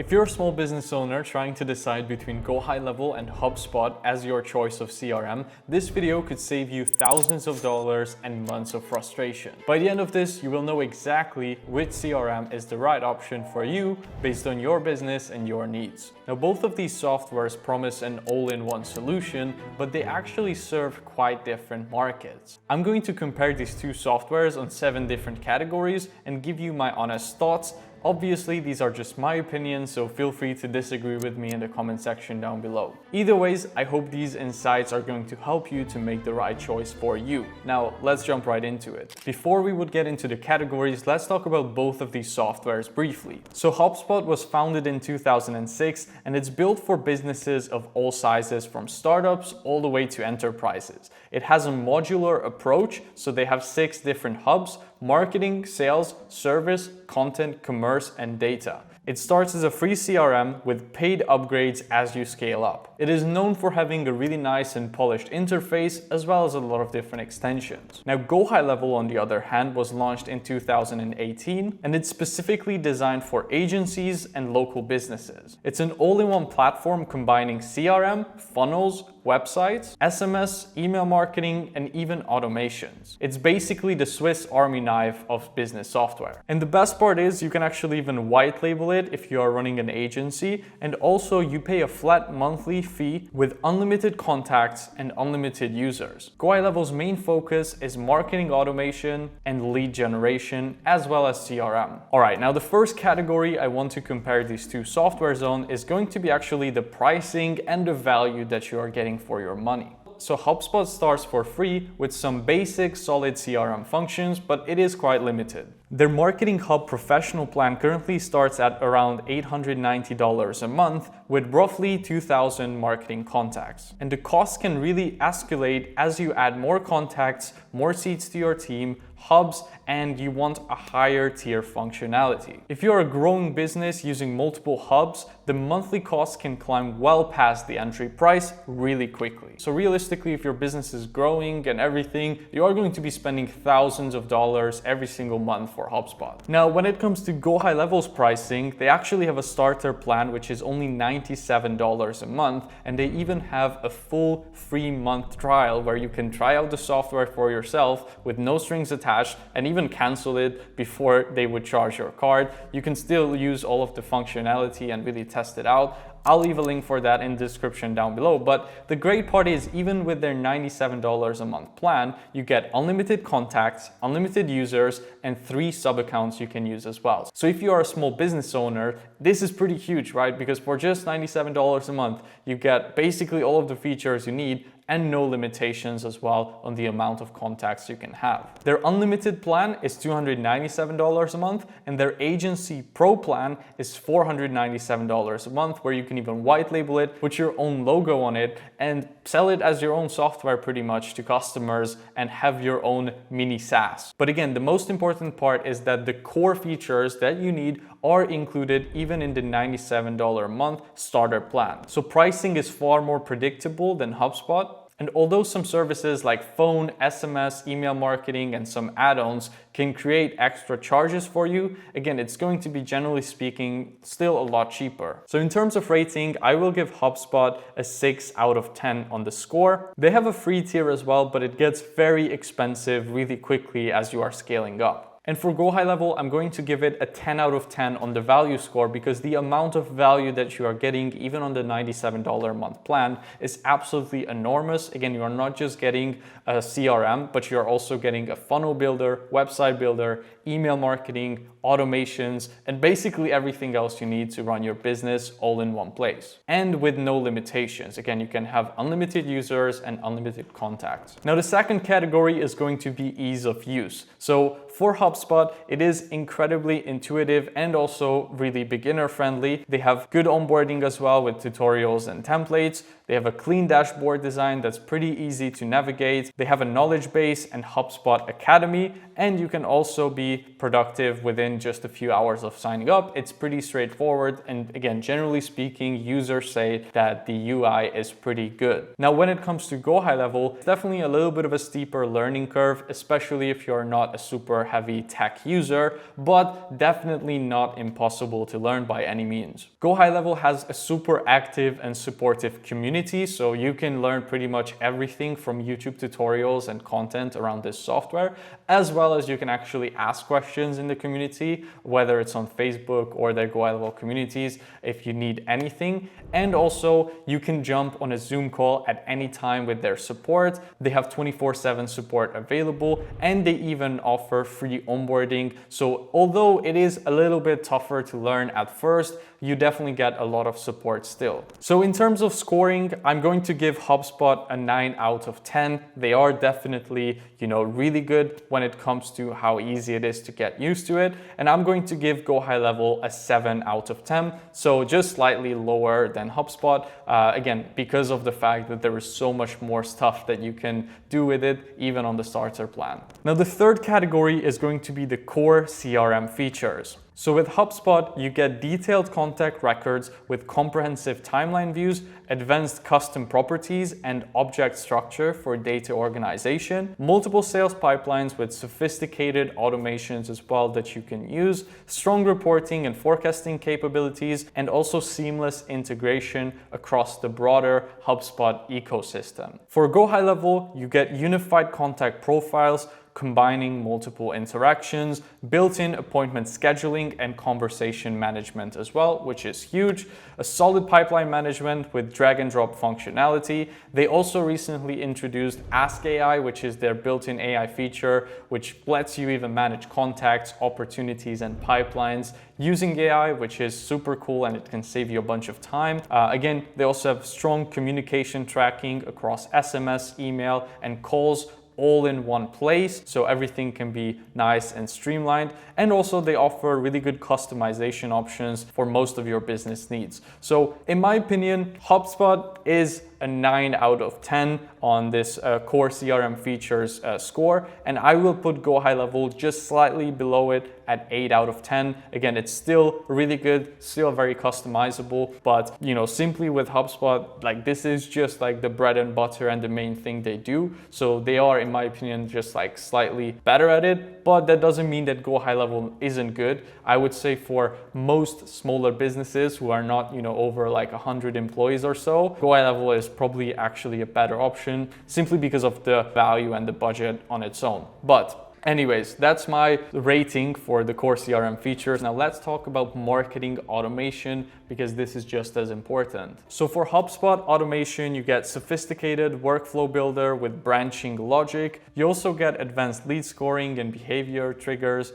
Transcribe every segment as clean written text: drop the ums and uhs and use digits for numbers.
If you're a small business owner trying to decide between GoHighLevel and HubSpot as your choice of CRM, this video could save you thousands of dollars and months of frustration. By the end of this, you will know exactly which CRM is the right option for you based on your business and your needs. Now, both of these softwares promise an all-in-one solution, but they actually serve quite different markets. I'm going to compare these two softwares on 7 different categories and give you my honest thoughts. Obviously, these are just my opinions, so feel free to disagree with me in the comment section down below. Either ways, I hope these insights are going to help you to make the right choice for you. Now, let's jump right into it. Before we would get into the categories, let's talk about both of these softwares briefly. So Hubspot was founded in 2006, and it's built for businesses of all sizes, from startups all the way to enterprises. It has a modular approach, so they have 6 different hubs: marketing, sales, service, content, commerce, and data. It starts as a free CRM with paid upgrades as you scale up. It is known for having a really nice and polished interface, as well as a lot of different extensions. Now, GoHighLevel, on the other hand, was launched in 2018, and it's specifically designed for agencies and local businesses. It's an all-in-one platform combining CRM, funnels, websites, SMS, email marketing, and even automations. It's basically the Swiss Army knife of business software. And the best part is you can actually even white label it if you are running an agency, and also you pay a flat monthly fee with unlimited contacts and unlimited users. GoHighLevel's main focus is marketing automation and lead generation, as well as CRM. Alright, now the first category I want to compare these two softwares on is going to be actually the pricing and the value that you are getting for your money. So HubSpot starts for free with some basic solid CRM functions, but it is quite limited. Their Marketing Hub Professional plan currently starts at around $890 a month with roughly 2,000 marketing contacts. And the cost can really escalate as you add more contacts, more seats to your team, hubs, and you want a higher tier functionality. If you're a growing business using multiple hubs, the monthly cost can climb well past the entry price really quickly. So realistically, if your business is growing and everything, you are going to be spending thousands of dollars every single month for HubSpot. Now, when it comes to GoHighLevel's pricing, they actually have a starter plan which is only $97 a month, and they even have a full free month trial where you can try out the software for yourself with no strings attached and even cancel it before they would charge your card. You can still use all of the functionality and really test it out. I'll leave a link for that in the description down below. But the great part is, even with their $97 a month plan, you get unlimited contacts, unlimited users, and 3 sub-accounts you can use as well. So if you are a small business owner, this is pretty huge, right? Because for just $97 a month, you get basically all of the features you need and no limitations as well on the amount of contacts you can have. Their unlimited plan is $297 a month, and their Agency Pro plan is $497 a month, where you can even white label it, put your own logo on it, and sell it as your own software pretty much to customers and have your own mini SaaS. But again, the most important part is that the core features that you need are included even in the $97 a month starter plan. So pricing is far more predictable than HubSpot. And although some services like phone, SMS, email marketing, and some add-ons can create extra charges for you, again, it's going to be, generally speaking, still a lot cheaper. So in terms of rating, I will give HubSpot a 6 out of 10 on the score. They have a free tier as well, but it gets very expensive really quickly as you are scaling up. And for GoHighLevel, I'm going to give it a 10 out of 10 on the value score, because the amount of value that you are getting even on the $97 a month plan is absolutely enormous. Again, you are not just getting a CRM, but you're also getting a funnel builder, website builder, email marketing, automations, and basically everything else you need to run your business all in one place. And with no limitations. Again, you can have unlimited users and unlimited contacts. Now, the second category is going to be ease of use. So for HubSpot, it is incredibly intuitive and also really beginner friendly. They have good onboarding as well with tutorials and templates. They have a clean dashboard design that's pretty easy to navigate. They have a knowledge base and HubSpot Academy, and you can also be productive within just a few hours of signing up. It's pretty straightforward, and again, generally speaking, users say that the UI is pretty good. Now, when it comes to GoHighLevel, it's definitely a little bit of a steeper learning curve, especially if you're not a super heavy tech user, but definitely not impossible to learn by any means. GoHighLevel has a super active and supportive community, so you can learn pretty much everything from YouTube tutorials and content around this software, as well as you can actually ask questions in the community, whether it's on Facebook or their GoHighLevel communities, if you need anything. And also you can jump on a Zoom call at any time with their support. They have 24/7 support available, and they even offer free onboarding. So although it is a little bit tougher to learn at first, you definitely get a lot of support still. So in terms of scoring, I'm going to give HubSpot a 9 out of 10. They are definitely, really good when it comes to how easy it is to get used to it. And I'm going to give GoHighLevel a 7 out of 10. So just slightly lower than HubSpot. Again, because of the fact that there is so much more stuff that you can do with it, even on the starter plan. Now, the third category is going to be the core CRM features. So with HubSpot, you get detailed contact records with comprehensive timeline views, advanced custom properties, and object structure for data organization, multiple sales pipelines with sophisticated automations as well that you can use, strong reporting and forecasting capabilities, and also seamless integration across the broader HubSpot ecosystem. For GoHighLevel, you get unified contact profiles, combining multiple interactions, built-in appointment scheduling and conversation management as well, which is huge, a solid pipeline management with drag and drop functionality. They also recently introduced Ask AI, which is their built-in AI feature, which lets you even manage contacts, opportunities, and pipelines using AI, which is super cool, and it can save you a bunch of time. Again, they also have strong communication tracking across SMS, email, and calls, all in one place, so everything can be nice and streamlined. And also they offer really good customization options for most of your business needs. So in my opinion, HubSpot is a 9 out of 10 on this core CRM features score, and I will put GoHighLevel just slightly below it at 8 out of 10. Again, it's still really good, still very customizable, but simply with HubSpot, like this is just like the bread and butter and the main thing they do. So they are, in my opinion, just like slightly better at it, but that doesn't mean that GoHighLevel isn't good. I would say for most smaller businesses who are not, over like 100 employees or so, GoHighLevel is probably actually a better option simply because of the value and the budget on its own. But anyways, that's my rating for the core CRM features. Now let's talk about marketing automation, because this is just as important. So for HubSpot automation, you get sophisticated workflow builder with branching logic. You also get advanced lead scoring and behavior triggers,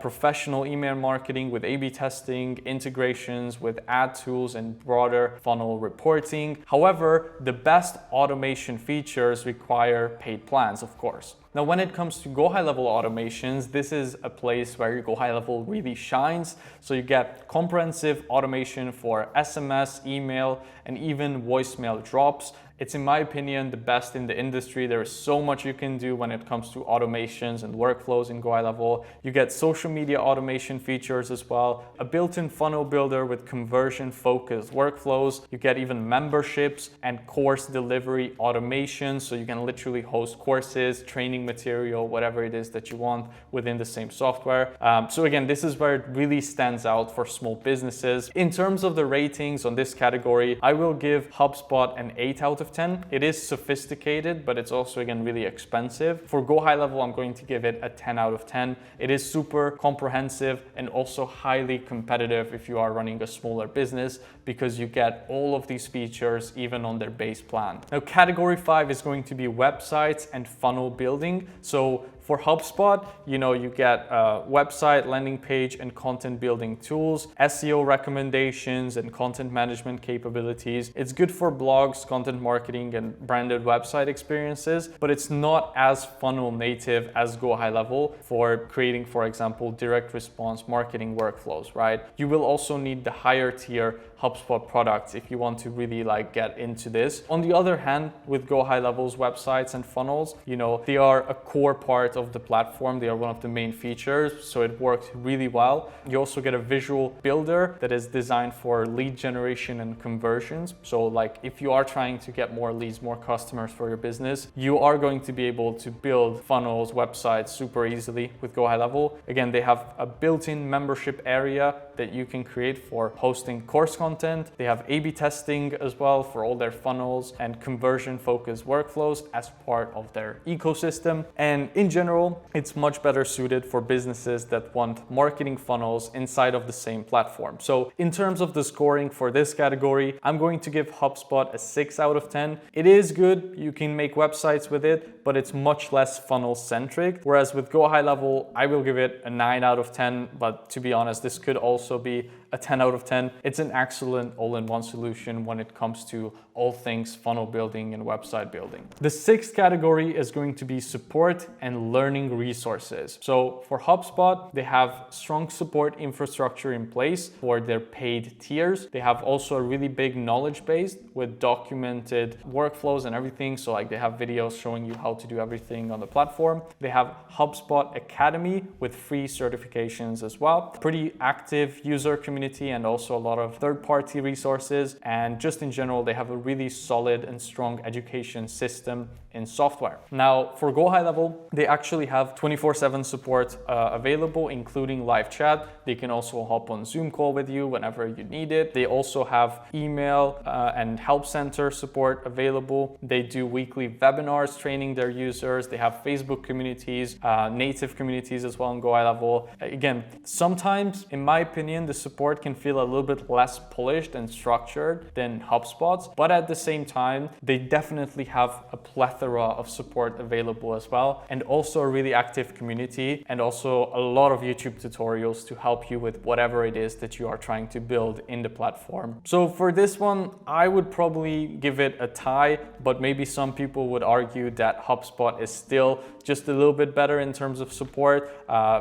professional email marketing with A/B testing, integrations with ad tools, and broader funnel reporting. However, the best automation features require paid plans, of course. Now, when it comes to GoHighLevel automations, this is a place where GoHighLevel really shines. So you get comprehensive automation for SMS, email, and even voicemail drops. It's, in my opinion, the best in the industry. There is so much you can do when it comes to automations and workflows in GoHighLevel. You get social media automation features as well, a built-in funnel builder with conversion-focused workflows. You get even memberships and course delivery automation, so you can literally host courses, training material, whatever it is that you want within the same software. So again, this is where it really stands out for small businesses. In terms of the ratings on this category, I will give HubSpot an 8 out of 10. It is sophisticated, but it's also, again, really expensive. For GoHighLevel, I'm going to give it a 10 out of 10. It is super comprehensive and also highly competitive if you are running a smaller business, because you get all of these features even on their base plan. Now, category 5 is going to be websites and funnel building. So for HubSpot, you get a website, landing page, and content building tools, SEO recommendations, and content management capabilities. It's good for blogs, content marketing, and branded website experiences, but it's not as funnel native as GoHighLevel for creating, for example, direct response marketing workflows, right? You will also need the higher tier HubSpot products if you want to really get into this. On the other hand, with GoHighLevel's websites and funnels, they are a core part part of the platform. They are one of the main features, so it works really well. You also get a visual builder that is designed for lead generation and conversions. So like if you are trying to get more leads, more customers for your business, you are going to be able to build funnels, websites super easily with GoHighLevel. Again, they have a built-in membership area that you can create for hosting course content. They have A/B testing as well for all their funnels and conversion-focused workflows as part of their ecosystem. And in general, it's much better suited for businesses that want marketing funnels inside of the same platform. So in terms of the scoring for this category, I'm going to give HubSpot a 6 out of 10. It is good, you can make websites with it, but it's much less funnel-centric. Whereas with GoHighLevel, I will give it a 9 out of 10, but to be honest, this could also be a 10 out of 10. It's an excellent all-in-one solution when it comes to all things funnel building and website building. The sixth category is going to be support and learning resources. So for HubSpot, they have strong support infrastructure in place for their paid tiers. They have also a really big knowledge base with documented workflows and everything. So like they have videos showing you how to do everything on the platform. They have HubSpot Academy with free certifications as well. Pretty active user community and also a lot of third-party resources. And just in general, they have a really solid and strong education system in software. Now for GoHighLevel, they actually have 24/7 support available, including live chat. They can also hop on Zoom call with you whenever you need it. They also have email and help center support available. They do weekly webinars training their users. They have Facebook communities, native communities as well on GoHighLevel. Again, sometimes, in my opinion, the support can feel a little bit less polished and structured than HubSpot's, but at the same time, they definitely have a plethora of support available as well, and also a really active community, and also a lot of YouTube tutorials to help you with whatever it is that you are trying to build in the platform. So for this one, I would probably give it a tie, but maybe some people would argue that HubSpot is still just a little bit better in terms of support.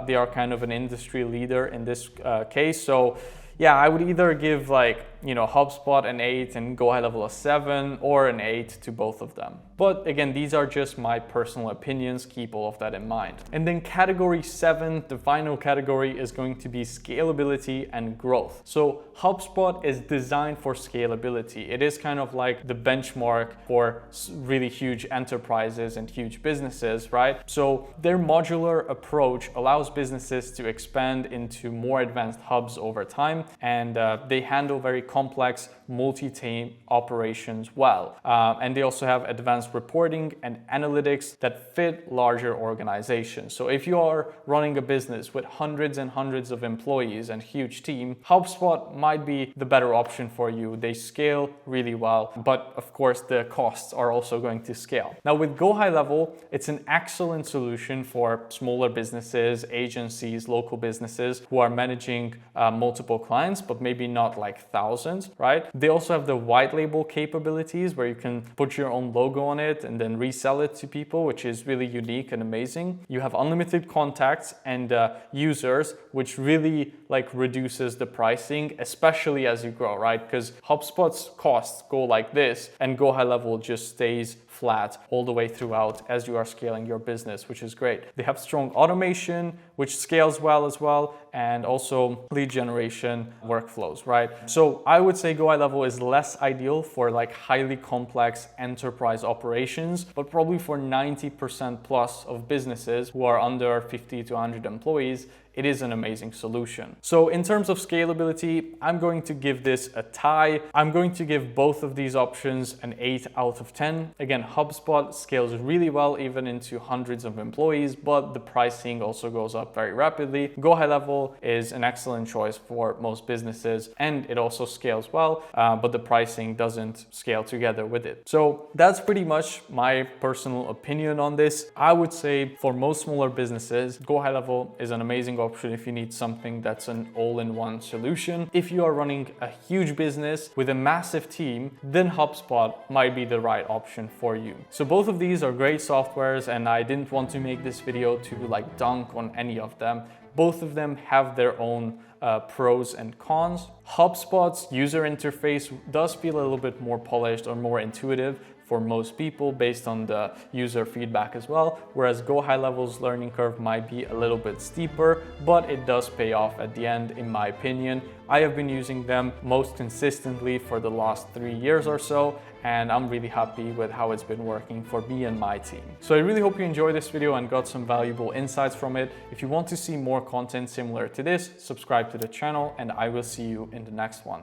They are kind of an industry leader in this case. So yeah, I would either give HubSpot an 8 and GoHighLevel a 7, or an 8 to both of them. But again, these are just my personal opinions. Keep all of that in mind. And then category 7, the final category, is going to be scalability and growth. So HubSpot is designed for scalability. It is kind of like the benchmark for really huge enterprises and huge businesses, right? So their modular approach allows businesses to expand into more advanced hubs over time, and they handle very complex multi-team operations well. And they also have advanced reporting and analytics that fit larger organizations. So if you are running a business with hundreds and hundreds of employees and huge team, HubSpot might be the better option for you. They scale really well, but of course the costs are also going to scale. Now with GoHighLevel, it's an excellent solution for smaller businesses, agencies, local businesses who are managing multiple clients, but maybe not like thousands, right? They also have the white label capabilities where you can put your own logo on it and then resell it to people, which is really unique and amazing. You have unlimited contacts and users, which really reduces the pricing, especially as you grow, right? Because HubSpot's costs go like this and GoHighLevel just stays flat all the way throughout as you are scaling your business, which is great. They have strong automation, which scales well as well, and also lead generation workflows, right? So I would say GoHighLevel is less ideal for highly complex enterprise operations, but probably for 90% plus of businesses who are under 50 to 100 employees, it is an amazing solution. So in terms of scalability, I'm going to give this a tie. I'm going to give both of these options an 8 out of 10. Again, HubSpot scales really well even into hundreds of employees, but the pricing also goes up very rapidly. GoHighLevel is an excellent choice for most businesses, and it also scales well, but the pricing doesn't scale together with it. So that's pretty much my personal opinion on this. I would say for most smaller businesses, GoHighLevel is an amazing option if you need something that's an all-in-one solution. If you are running a huge business with a massive team, then HubSpot might be the right option for you. So both of these are great softwares, and I didn't want to make this video to dunk on any of them. Both of them have their own pros and cons. HubSpot's user interface does feel a little bit more polished or more intuitive for most people based on the user feedback as well, whereas GoHighLevel's learning curve might be a little bit steeper, but it does pay off at the end, in my opinion. I have been using them most consistently for the last 3 years or so, and I'm really happy with how it's been working for me and my team. So I really hope you enjoyed this video and got some valuable insights from it. If you want to see more content similar to this, subscribe to the channel, and I will see you in the next one.